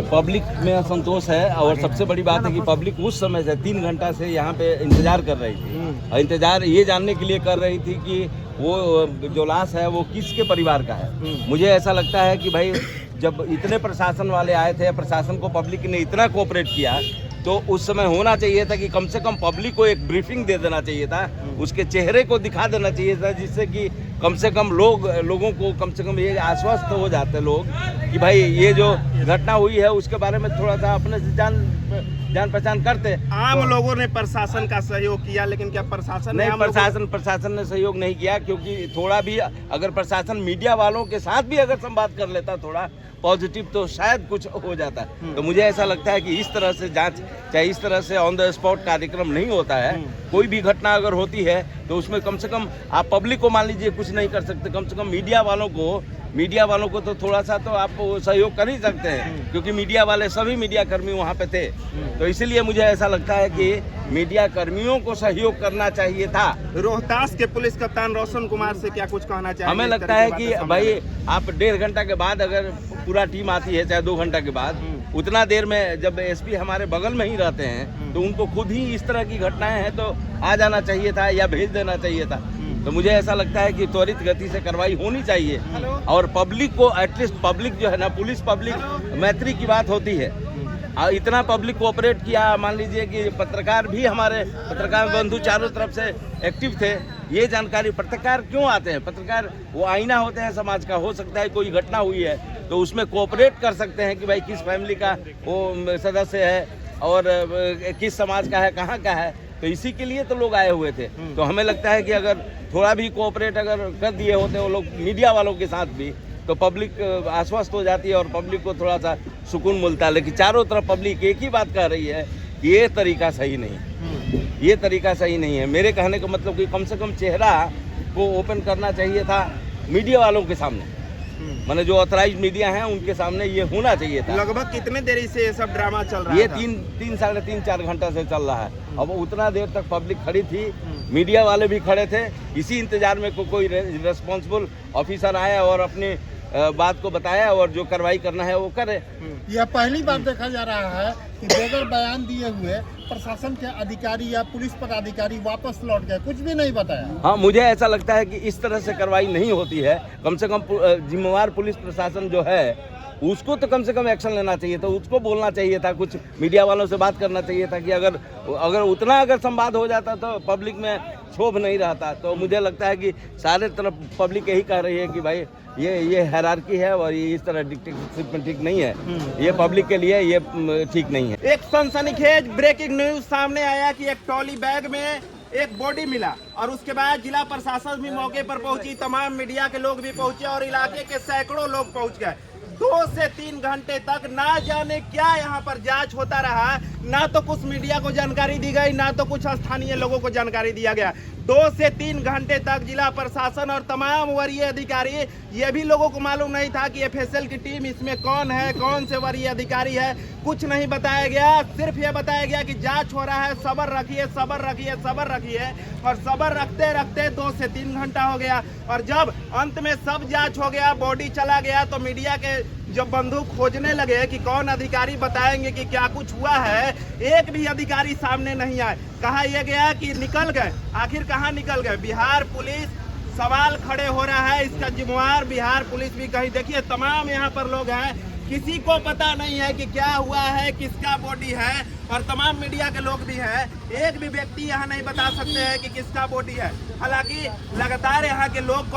Public में असंतोष है और सबसे बड़ी बात है कि पब्लिक उस समय से 3 घंटा से यहाँ पे इंतजार कर रही थी और इंतजार ये जानने के लिए कर रही थी कि वो जो लाश है वो किसके परिवार का है। मुझे ऐसा लगता है कि भाई जब इतने प्रशासन वाले आए थे, प्रशासन को पब्लिक ने इतना कोऑपरेट किया तो उस समय होना चाहिए था कि कम से कम पब्लिक को एक ब्रीफिंग दे देना चाहिए था, उसके चेहरे को दिखा देना चाहिए था, जिससे कि कम से कम लोगों को कम से कम ये आश्वस्त हो जाते लोग कि भाई ये जो घटना हुई है उसके बारे में थोड़ा सा अपने से जान पहचान करते। आम लोगों ने प्रशासन का सहयोग किया, लेकिन क्या प्रशासन नहीं, प्रशासन ने सहयोग नहीं किया, क्योंकि थोड़ा भी अगर प्रशासन मीडिया वालों के साथ भी अगर संवाद कर लेता थोड़ा पॉजिटिव तो शायद कुछ हो जाता। तो मुझे ऐसा लगता है कि इस तरह से जांच, चाहे इस तरह से ऑन द स्पॉट कार्यक्रम नहीं होता है। कोई भी घटना अगर होती है तो उसमें कम से कम आप पब्लिक को मान लीजिए कुछ नहीं कर सकते, कम से कम मीडिया वालों को तो थोड़ा सा तो आप सहयोग कर ही सकते हैं, क्योंकि मीडिया वाले सभी मीडिया कर्मी वहाँ पे थे। तो इसीलिए मुझे ऐसा लगता है कि मीडिया कर्मियों को सहयोग करना चाहिए था। रोहतास के पुलिस कप्तान रोशन कुमार से क्या कुछ कहना चाहिए? हमें लगता है कि भाई आप 1.5 घंटा के बाद अगर पूरा टीम आती है, चाहे 2 घंटा के बाद, उतना देर में जब एसपी हमारे बगल में ही रहते हैं तो उनको खुद ही इस तरह की घटनाएं हैं तो आ जाना चाहिए था या भेज देना चाहिए था। तो मुझे ऐसा लगता है कि त्वरित गति से कार्रवाई होनी चाहिए और पब्लिक को एटलीस्ट, पब्लिक जो है ना, पुलिस पब्लिक मैत्री की बात होती है और इतना पब्लिक कोऑपरेट किया। मान लीजिए कि पत्रकार भी, हमारे पत्रकार बंधु चारों तरफ से एक्टिव थे। ये जानकारी, पत्रकार क्यों आते हैं? पत्रकार वो आईना होते हैं समाज का। हो सकता है कोई घटना हुई है तो उसमें कोऑपरेट कर सकते हैं कि भाई किस फैमिली का वो सदस्य है और किस समाज का है, कहाँ का है। तो इसी के लिए तो लोग आए हुए थे। तो हमें लगता है कि अगर थोड़ा भी कोऑपरेट अगर कर दिए होते वो लोग मीडिया वालों के साथ भी, तो पब्लिक आश्वस्त हो जाती है और पब्लिक को थोड़ा सा सुकून मिलता है। लेकिन चारों तरफ पब्लिक एक ही बात कह रही है कि ये तरीका सही नहीं है, ये तरीका सही नहीं है। मेरे कहने का मतलब कि कम से कम चेहरा को ओपन करना चाहिए था मीडिया वालों के सामने, माने जो ऑथराइज मीडिया हैं उनके सामने ये होना चाहिए था। लगभग कितने देरी से ये सब ड्रामा चल रहा है? ये 3-4 घंटा से चल रहा है। अब उतना देर तक पब्लिक खड़ी थी, मीडिया वाले भी खड़े थे, इसी इंतजार में कोई रिस्पॉन्सिबल ऑफिसर आया और अपनी बात को बताया और जो कार्रवाई करना है वो करे। यह पहली बार देखा जा रहा है कि बगैर बयान दिए हुए प्रशासन के अधिकारी या पुलिस पदाधिकारी वापस लौट गए, कुछ भी नहीं बताया। हाँ, मुझे ऐसा लगता है कि इस तरह से कार्रवाई नहीं होती है। कम से कम जिम्मेवार पुलिस प्रशासन जो है उसको तो कम से कम एक्शन लेना चाहिए था, उसको बोलना चाहिए था, कुछ मीडिया वालों से बात करना चाहिए था कि अगर उतना संवाद हो जाता तो पब्लिक में क्षोभ नहीं रहता। तो मुझे लगता है कि सारे तरफ पब्लिक यही कह रही है कि भाई ये हायरार्की है और ये इस तरह डिक्टेटरशिप में ठीक नहीं है, ये पब्लिक के लिए ये ठीक नहीं है। एक सनसनीखेज ब्रेकिंग न्यूज सामने आया कि एक ट्रॉली बैग में एक बॉडी मिला और उसके बाद जिला प्रशासन भी मौके पर पहुंची, तमाम मीडिया के लोग भी पहुंचे और इलाके के सैकड़ों लोग पहुंच गए। 2 से 3 घंटे तक ना जाने क्या यहाँ पर जांच होता रहा, ना तो कुछ मीडिया को जानकारी दी गई, ना तो कुछ स्थानीय लोगों को जानकारी दिया गया। 2 से 3 घंटे तक जिला प्रशासन और तमाम वरीय अधिकारी, ये भी लोगों को मालूम नहीं था कि एफएसएल की टीम इसमें कौन है, कौन से वरीय अधिकारी है, कुछ नहीं बताया गया। सिर्फ ये बताया गया कि जांच हो रहा है, सब्र रखिए, सब्र रखिए, सब्र रखिए। और सब्र रखते रखते 2 से 3 घंटा हो गया और जब अंत में सब जांच हो गया, बॉडी चला गया, तो मीडिया के जो बंधु खोजने लगे कि कौन अधिकारी बताएंगे कि क्या कुछ हुआ है, एक भी अधिकारी सामने नहीं आए। कहा यह गया कि निकल गए। आखिर कहाँ निकल गए? बिहार पुलिस, सवाल खड़े हो रहा है, इसका जिम्मेवार बिहार पुलिस भी कहीं। देखिए तमाम यहाँ पर लोग हैं, किसी को पता नहीं है कि क्या हुआ है, किसका बॉडी है, और तमाम मीडिया के लोग भी हैं। एक भी व्यक्ति यहाँ नहीं बता सकते हैं कि किसका बॉडी है। हालांकि लगातार यहाँ के लोग को